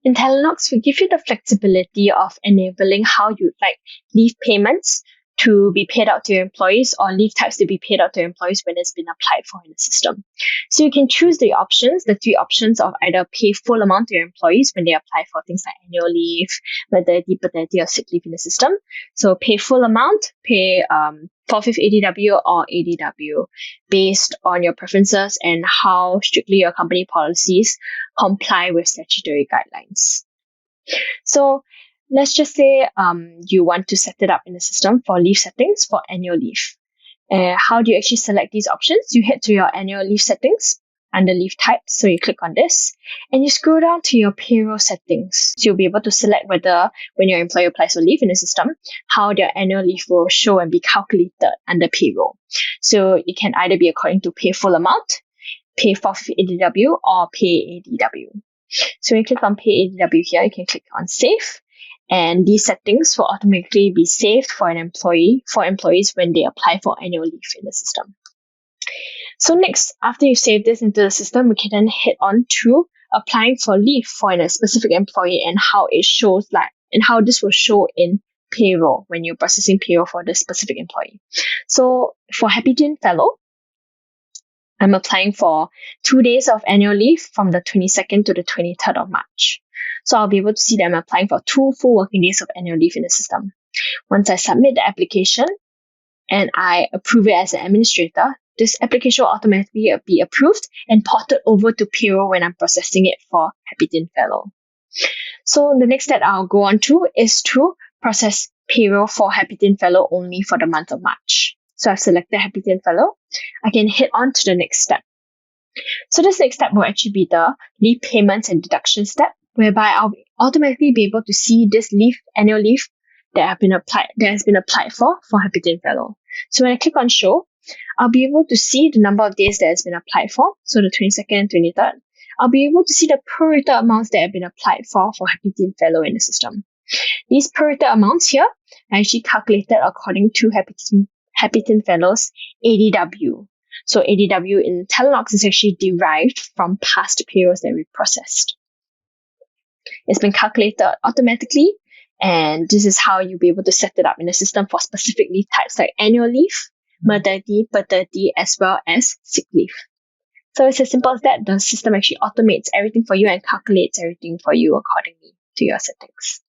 In Talenox, we give you the flexibility of enabling how you'd like leave payments to be paid out to your employees or leave types to be paid out to your employees when it's been applied for in the system. So you can choose the three options of either pay full amount to your employees when they apply for things like annual leave, maternity, paternity, or sick leave in the system. So pay full amount, pay 4/5 ADW or ADW based on your preferences and how strictly your company policies comply with statutory guidelines. So let's just say you want to set it up in the system for leave settings for annual leave. How do you actually select these options? You head to your annual leave settings under leave types. So you click on this and you scroll down to your payroll settings. So you'll be able to select whether when your employer applies for leave in the system, how their annual leave will show and be calculated under payroll. So it can either be according to pay full amount, pay for ADW, or pay ADW. So when you click on pay ADW here, you can click on save. And these settings will automatically be saved for employees when they apply for annual leave in the system. So next, after you save this into the system, we can then head on to applying for leave for a specific employee and how it shows and how this will show in payroll when you're processing payroll for this specific employee. So for Happy Teen Fellow, I'm applying for 2 days of annual leave from the 22nd to the 23rd of March. So I'll be able to see that I'm applying for 2 full working days of annual leave in the system. Once I submit the application and I approve it as an administrator, this application will automatically be approved and ported over to payroll when I'm processing it for Happy Teen Fellow. So the next step I'll go on to is to process payroll for Happy Teen Fellow only for the month of March. So I've selected Happy Teen Fellow. I can head on to the next step. So this next step will actually be the leave payments and deduction step, whereby I'll automatically be able to see this annual leave that has been applied for Happy Teen Fellow. So when I click on show, I'll be able to see the number of days that has been applied for, so the 22nd and 23rd. I'll be able to see the prorated amounts that have been applied for Happy Teen Fellow in the system. These prorated amounts here are actually calculated according to Happy Teen Fellow's ADW. So ADW in Talenox is actually derived from past payrolls that we processed. It's been calculated automatically, and this is how you'll be able to set it up in the system for specific leave types like annual leave, maternity, paternity, as well as sick leave. So it's as simple as that. The system actually automates everything for you and calculates everything for you accordingly to your settings.